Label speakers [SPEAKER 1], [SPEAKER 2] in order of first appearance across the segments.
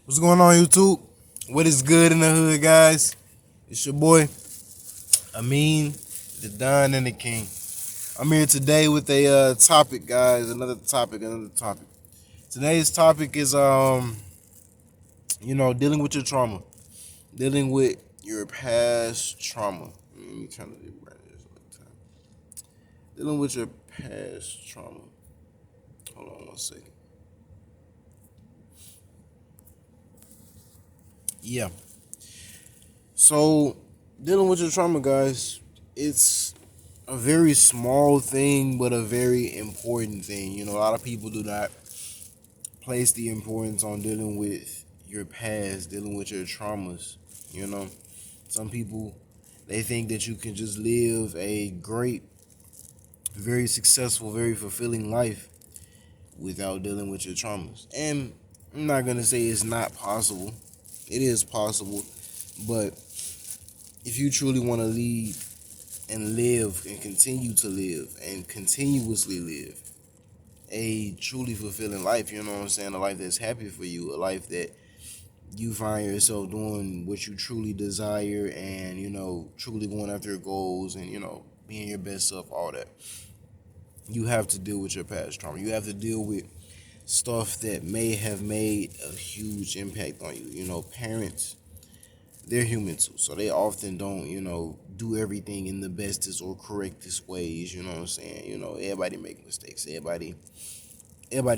[SPEAKER 1] What's going on, YouTube? What is good in the hood, guys? It's your boy, Amin, the Don and the King. I'm here today with a topic, guys. Another topic. Today's topic is dealing with your trauma, dealing with your past trauma. Let me try to do right this one time. Dealing with your past trauma. Hold on one second. Yeah. So dealing with your trauma, guys, it's a very small thing, but a very important thing. A lot of people do not place the importance on dealing with your past, dealing with your traumas. You know, some people they think that you can just live a great, very successful, very fulfilling life without dealing with your traumas. And I'm not gonna say it's not possible. It is possible, but if you truly want to lead and live and continue to live and continuously live a truly fulfilling life, you know what I'm saying? A life that's happy for you, a life that you find yourself doing what you truly desire and, truly going after your goals and, being your best self, all that. You have to deal with your past trauma. You have to deal with stuff that may have made a huge impact on you. Parents, they're human too, so they often don't, do everything in the bestest or correctest ways. You know what I'm saying? Everybody make mistakes. Everybody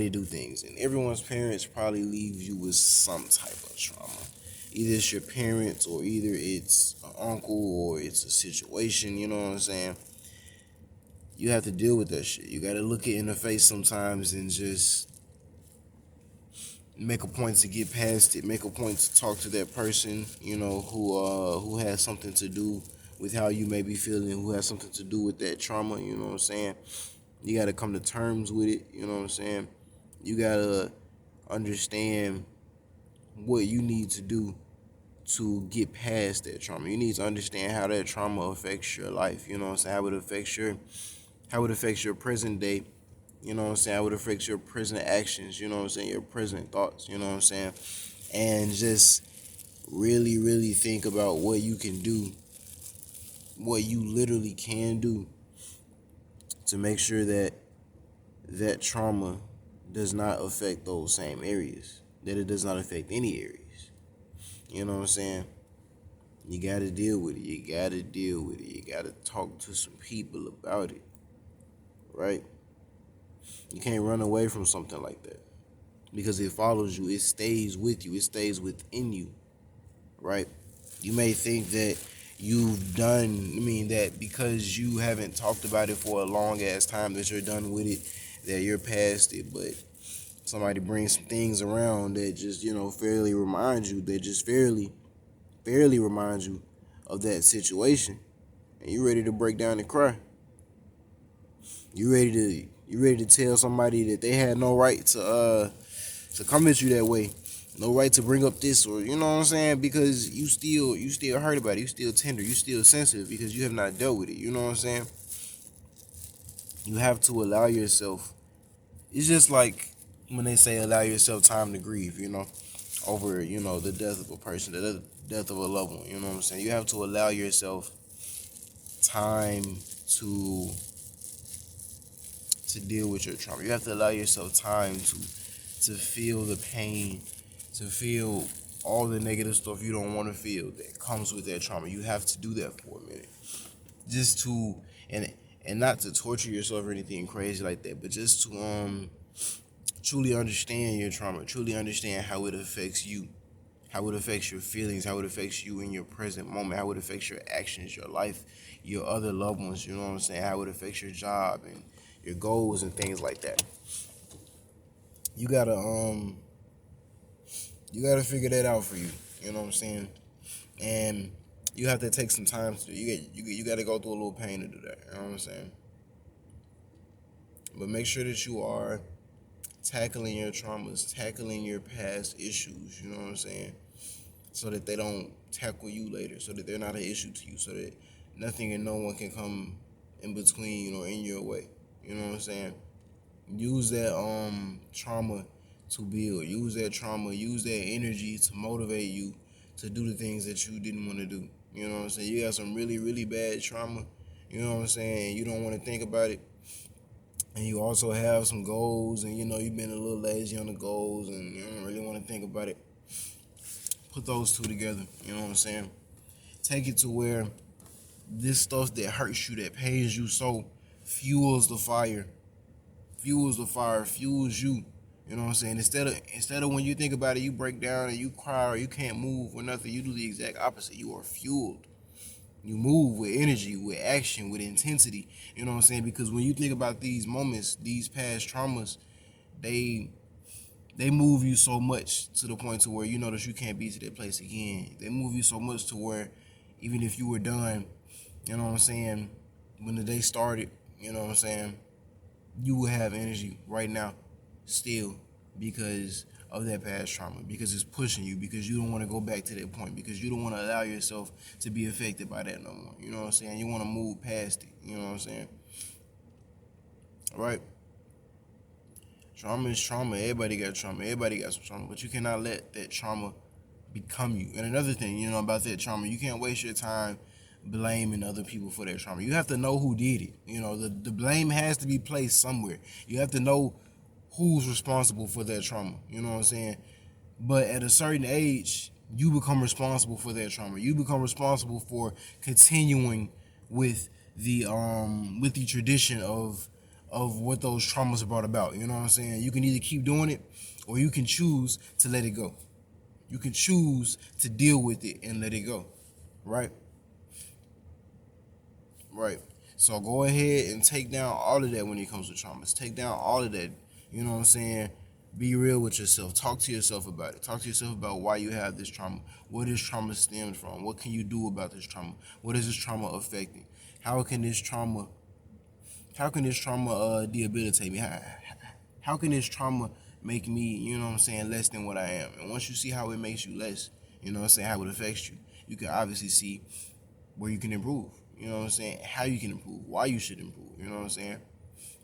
[SPEAKER 1] do things, and everyone's parents probably leave you with some type of trauma. Either it's your parents, or either it's an uncle, or it's a situation. You know what I'm saying? You have to deal with that shit. You got to look it in the face sometimes and just make a point to get past it. Make a point to talk to that person, who has something to do with how you may be feeling, who has something to do with that trauma. You know what I'm saying? You got to come to terms with it. You know what I'm saying? You got to understand what you need to do to get past that trauma. You need to understand how that trauma affects your life. You know what I'm saying? How it affects your present day. You know what I'm saying? How it affects your present actions. You know what I'm saying? Your present thoughts. You know what I'm saying? And just really, really think about what you can do, what you literally can do to make sure that that trauma does not affect those same areas, that it does not affect any areas. You know what I'm saying? You got to deal with it. You got to deal with it. You got to talk to some people about it, right? You can't run away from something like that because it follows you. It stays with you. It stays within you, right? You may think that that because you haven't talked about it for a long ass time that you're done with it, that you're past it, but somebody brings some things around that just, fairly remind you, fairly remind you of that situation, and you ready to break down and cry. You ready to tell somebody that they had no right to come at you that way, no right to bring up this, or you know what I'm saying, because you still hurt about it, you still tender, you still sensitive because you have not dealt with it. You know what I'm saying? You have to allow yourself. It's just like when they say allow yourself time to grieve, over, the death of a person, the death of a loved one. You know what I'm saying? You have to allow yourself time to deal with your trauma. You have to allow yourself time to feel the pain, to feel all the negative stuff you don't want to feel that comes with that trauma. You have to do that for a minute, just to and not to torture yourself or anything crazy like that, but just to truly understand your trauma, truly understand how it affects you, how it affects your feelings, how it affects you in your present moment, how it affects your actions, your life, your other loved ones. You know what I'm saying? How it affects your job and your goals and things like that. You gotta figure that out for you. You know what I'm saying? And you have to take some time to you got to go through a little pain to do that. You know what I'm saying? But make sure that you are tackling your traumas, tackling your past issues. You know what I'm saying? So that they don't tackle you later, so that they're not an issue to you, so that nothing and no one can come in between or in your way. You know what I'm saying? Use that trauma to build. Use that trauma, use that energy to motivate you to do the things that you didn't want to do. You know what I'm saying? You got some really, really bad trauma. You know what I'm saying? You don't want to think about it. And you also have some goals, and you've been a little lazy on the goals, and you don't really want to think about it. Put those two together. You know what I'm saying? Take it to where this stuff that hurts you, that pains you so, fuels the fire. Fuels the fire, fuels you. You know what I'm saying? Instead of when you think about it, you break down and you cry or you can't move or nothing, you do the exact opposite. You are fueled. You move with energy, with action, with intensity. You know what I'm saying? Because when you think about these moments, these past traumas, they they move you so much to the point to where you know that you can't be to that place again. They move you so much to where even if you were done, you know what I'm saying, when the day started, you know what I'm saying, you will have energy right now still because of that past trauma, because it's pushing you, because you don't want to go back to that point, because you don't want to allow yourself to be affected by that no more. You know what I'm saying? You want to move past it. You know what I'm saying? All right? Trauma is trauma. Everybody got trauma. Everybody got some trauma, but you cannot let that trauma become you. And another thing, about that trauma, you can't waste your time blaming other people for their trauma. You have to know who did it. The blame has to be placed somewhere. You have to know who's responsible for that trauma. You know what I'm saying? But at a certain age, you become responsible for that trauma. You become responsible for continuing with the tradition of what those traumas brought about. You know what I'm saying? You can either keep doing it or you can choose to let it go. You can choose to deal with it and let it go. Right? Right. So go ahead and take down all of that when it comes to traumas. Take down all of that. You know what I'm saying? Be real with yourself. Talk to yourself about it. Talk to yourself about why you have this trauma. Where this trauma stems from. What can you do about this trauma? What is this trauma affecting? How can this trauma debilitate me? How can this trauma make me, less than what I am? And once you see how it makes you less, how it affects you, you can obviously see where you can improve. You know what I'm saying? How you can improve, why you should improve. You know what I'm saying?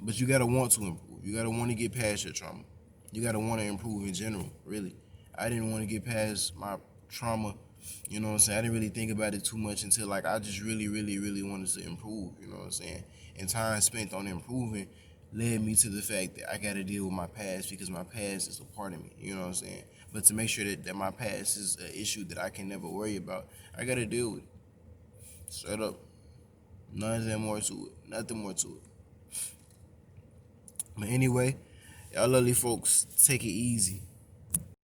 [SPEAKER 1] But you gotta want to improve. You gotta want to get past your trauma. You gotta want to improve in general. Really, I didn't want to get past my trauma. You know what I'm saying? I didn't really think about it too much until I just really, really, really wanted to improve. You know what I'm saying? And time spent on improving led me to the fact that I gotta deal with my past because my past is a part of me. You know what I'm saying? But to make sure that my past is an issue that I can never worry about, I gotta deal with it. Straight up. Nothing more to it. Nothing more to it. But anyway, y'all lovely folks, take it easy.